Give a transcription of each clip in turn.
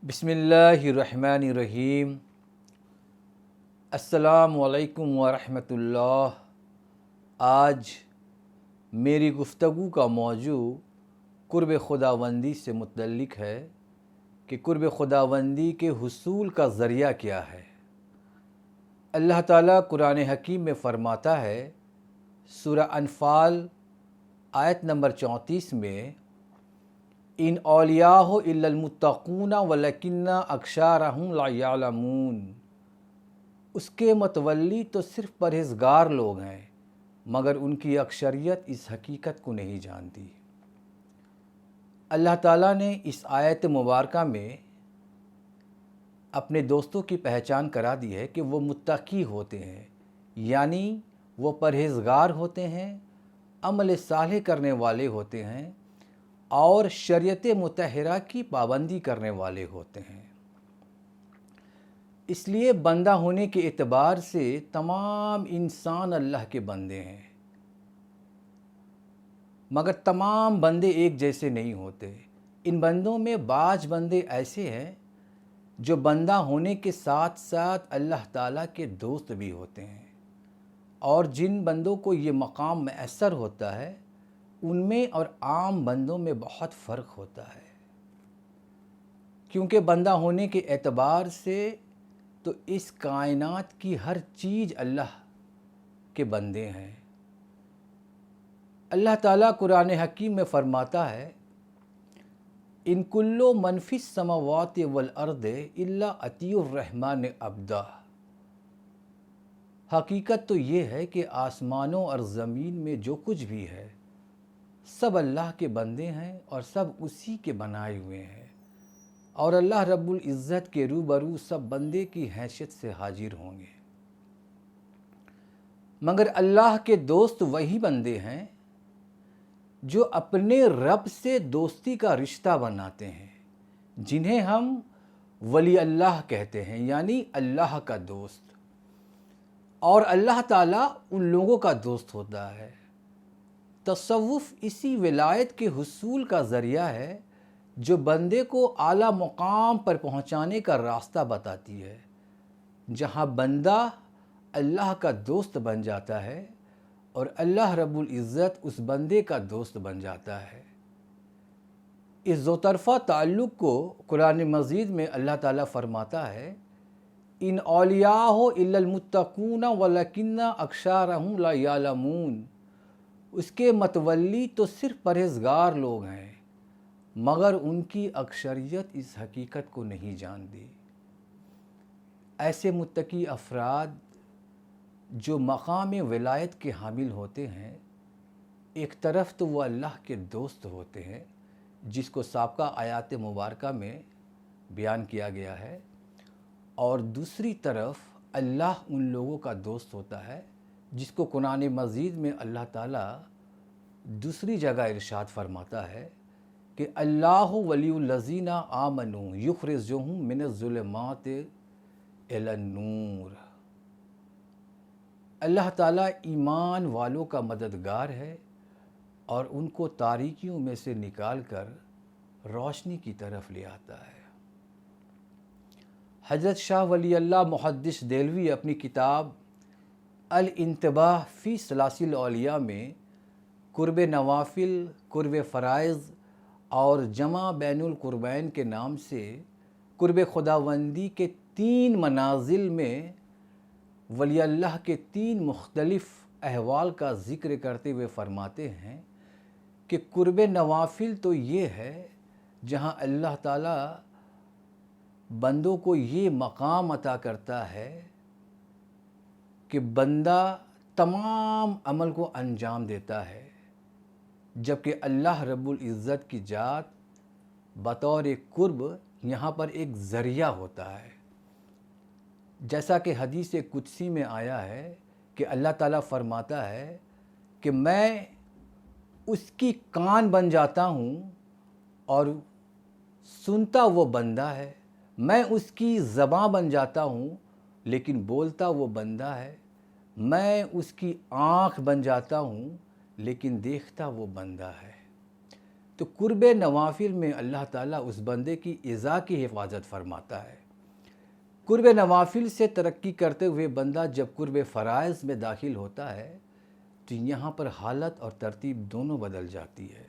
बिस्मिल्लाहिर्रहमानिर्रहीम। अस्सलामु अलैकुम वरहमतुल्लाह। आज मेरी गुफ्तगू का मौजू कुर्ब खुदावंदी से मुतल्लिक है कि कुर्ब खुदावंदी के हुसूल का ज़रिया क्या है। अल्लाह ताला कुरान हकीम में फ़रमाता है, सूरह अनफ़ाल आयत नंबर 34 में, इन औलियाहो इल्लल मुत्तक़ून वलकिन्ना अक्सारहुम ला यअलमून। उसके मतवल्ली तो सिर्फ परहेज़गार लोग हैं, मगर उनकी अक्सरियत इस हकीकत को नहीं जानती। अल्लाह ताला ने इस आयत मुबारका में अपने दोस्तों की पहचान करा दी है कि वो मुत्तकी होते हैं, यानी वो परहेज़गार होते हैं, अमल सालेह करने वाले होते हैं और शरीयत मुतहरा की पाबंदी करने वाले होते हैं। इसलिए बंदा होने के एतबार से तमाम इंसान अल्लाह के बंदे हैं, मगर तमाम बंदे एक जैसे नहीं होते। इन बंदों में बाज़ बंदे ऐसे हैं जो बंदा होने के साथ साथ अल्लाह ताला के दोस्त भी होते हैं, और जिन बंदों को ये मकाम मैसर होता है उनमें और आम बंदों में बहुत फ़र्क होता है। क्योंकि बंदा होने के एतबार से तो इस कायनात की हर चीज़ अल्लाह के बंदे हैं। अल्लाह ताला कुरान हकीम में फ़रमाता है, इन कुल्लो मनफिस समावाति वल अर्दे इल्ला अतीउर रहमान अब्दा। हकीकत तो ये है कि आसमानों और ज़मीन में जो कुछ भी है सब अल्लाह के बंदे हैं और सब उसी के बनाए हुए हैं, और अल्लाह रब्बुल इज़्ज़त के रूबरू सब बंदे की हैसियत से हाजिर होंगे। मगर अल्लाह के दोस्त वही बंदे हैं जो अपने रब से दोस्ती का रिश्ता बनाते हैं, जिन्हें हम वली अल्लाह कहते हैं, यानी अल्लाह का दोस्त। और अल्लाह ताला उन लोगों का दोस्त होता है। तसव्वुफ़ इसी विलायत के हुसूल का ज़रिया है जो बंदे को आला मुकाम पर पहुंचाने का रास्ता बताती है, जहां बंदा अल्लाह का दोस्त बन जाता है और अल्लाह रब्बुल इज़्ज़त उस बंदे का दोस्त बन जाता है। इस दोतरफ़ा ताल्लुक़ को कुरान मजीद में अल्लाह ताला फ़रमाता है, इन औलियाहो इल्लल मुत्तक़ून वलकिन्ना अक्सारहुम ला यअलमून। उसके मतवल्ली तो सिर्फ परहेज़गार लोग हैं, मगर उनकी अक्सरियत इस हकीकत को नहीं जानती। ऐसे मुत्तकी अफराद जो मकाम विलायत के हामिल होते हैं, एक तरफ तो वो अल्लाह के दोस्त होते हैं, जिसको साबका आयात मुबारका में बयान किया गया है, और दूसरी तरफ अल्लाह उन लोगों का दोस्त होता है जिसको कुरान मजीद में अल्लाह ताला दूसरी जगह इरशाद फरमाता है कि अल्लाह वलियुल्लज़ीना आमनू युख़रिजुहुम मिनज़्ज़ुलुमाति इलन नूर। अल्लाह ताला ईमान वालों का मददगार है और उनको तारीकियों में से निकाल कर रोशनी की तरफ ले आता है। हज़रत शाह वली अल्लाह मुहद्दिस देलवी अपनी किताब अल इंतबाह फ़ी सलासिल औलिया में कुर्ब नवाफिल, कुर्ब फ़राइज़ और जमा बैनुल कुर्बैन के नाम से कुर्ब खुदावंदी के 3 मनाजिल में वली अल्लाह के 3 मुख्तलिफ़ अहवाल का ज़िक्र करते हुए फ़रमाते हैं कि कुर्ब नवाफिल तो ये है जहाँ अल्लाह ताला बंदों को ये मकाम अता करता है कि बंदा तमाम अमल को अंजाम देता है, जबकि अल्लाह रब्बुल इज़्ज़त की ज़ात बतौर एक कुर्ब यहाँ पर एक ज़रिया होता है। जैसा कि हदीस कुदसी में आया है कि अल्लाह ताला फ़रमाता है कि मैं उसकी कान बन जाता हूँ और सुनता वो बंदा है, मैं उसकी ज़बान बन जाता हूँ लेकिन बोलता वो बंदा है, मैं उसकी आँख बन जाता हूँ लेकिन देखता वो बंदा है। تو قرب نوافل میں اللہ تعالیٰ اس بندے کی ایذا کی حفاظت فرماتا ہے۔ قرب نوافل سے ترقی کرتے ہوئے بندہ جب قرب فرائض میں داخل ہوتا ہے تو یہاں پر حالت اور ترتیب دونوں بدل جاتی ہے۔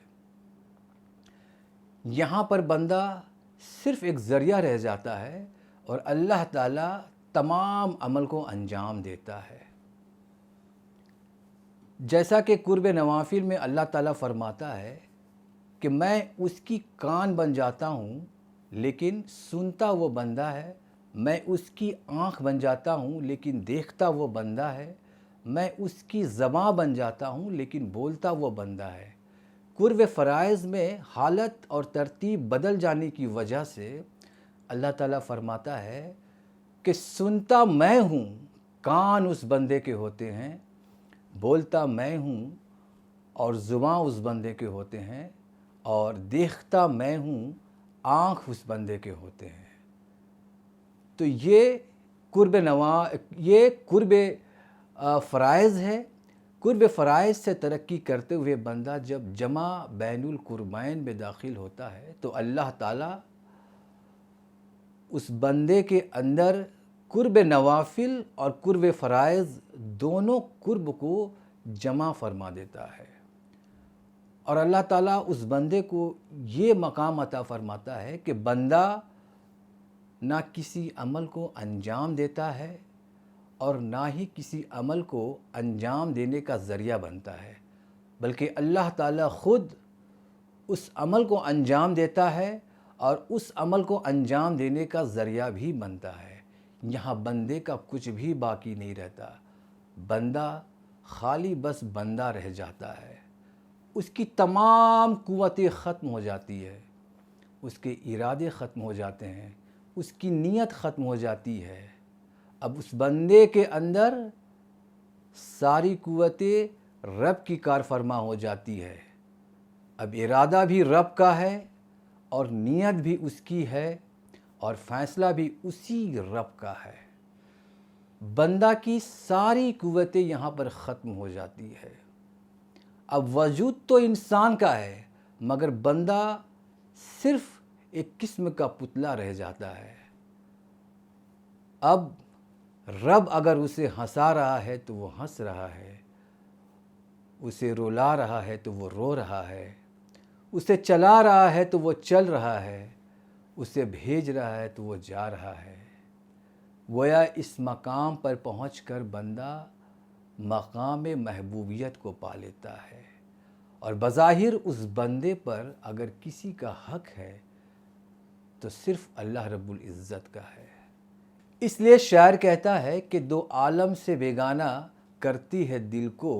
یہاں پر بندہ صرف ایک ذریعہ رہ جاتا ہے اور اللہ تعالیٰ تمام عمل کو انجام دیتا ہے۔ جیسا کہ قرب نوافل میں اللہ تعالیٰ فرماتا ہے کہ میں اس کی کان بن جاتا ہوں لیکن سنتا وہ بندہ ہے، میں اس کی آنکھ بن جاتا ہوں لیکن دیکھتا وہ بندہ ہے، میں اس کی زبان بن جاتا ہوں لیکن بولتا وہ بندہ ہے۔ قرب فرائض میں حالت اور ترتیب بدل جانے کی وجہ سے اللہ تعالیٰ فرماتا ہے کہ سنتا میں ہوں، کان اس بندے کے ہوتے ہیں، بولتا میں ہوں اور زبان اس بندے کے ہوتے ہیں، اور دیکھتا میں ہوں، آنکھ اس بندے کے ہوتے ہیں۔ تو یہ قرب فرائض ہے۔ قرب فرائض سے ترقی کرتے ہوئے بندہ جب جمع بین القربین میں داخل ہوتا ہے تو اللہ تعالیٰ اس بندے کے اندر قرب نوافل اور قرب فرائض دونوں قرب کو جمع فرما دیتا ہے، اور اللہ تعالیٰ اس بندے کو یہ مقام عطا فرماتا ہے کہ بندہ نہ کسی عمل کو انجام دیتا ہے اور نہ ہی کسی عمل کو انجام دینے کا ذریعہ بنتا ہے، بلکہ اللہ تعالیٰ خود اس عمل کو انجام دیتا ہے اور اس عمل کو انجام دینے کا ذریعہ بھی بنتا ہے۔ یہاں بندے کا کچھ بھی باقی نہیں رہتا، بندہ خالی بس بندہ رہ جاتا ہے، اس کی تمام قوتیں ختم ہو جاتی ہے، اس کے ارادے ختم ہو جاتے ہیں، اس کی نیت ختم ہو جاتی ہے۔ اب اس بندے کے اندر ساری قوتیں رب کی کار فرما ہو جاتی ہے، اب ارادہ بھی رب کا ہے اور نیت بھی اس کی ہے اور فیصلہ بھی اسی رب کا ہے۔ بندہ کی ساری قوتیں یہاں پر ختم ہو جاتی ہے۔ اب وجود تو انسان کا ہے مگر بندہ صرف ایک قسم کا پتلا رہ جاتا ہے۔ اب رب اگر اسے ہنسا رہا ہے تو وہ ہنس رہا ہے، اسے رلا رہا ہے تو وہ رو رہا ہے، اسے چلا رہا ہے تو وہ چل رہا ہے، اسے بھیج رہا ہے تو وہ جا رہا ہے۔ گویا اس مقام پر پہنچ کر بندہ مقام محبوبیت کو پا لیتا ہے، اور بظاہر اس بندے پر اگر کسی کا حق ہے تو صرف اللہ رب العزت کا ہے۔ اس لیے شاعر کہتا ہے کہ دو عالم سے بیگانہ کرتی ہے دل کو،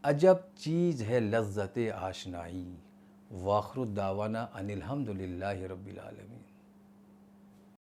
عجب چیز ہے لذت آشنائی۔ وآخر دعوانا ان الحمد للہ رب العالمین۔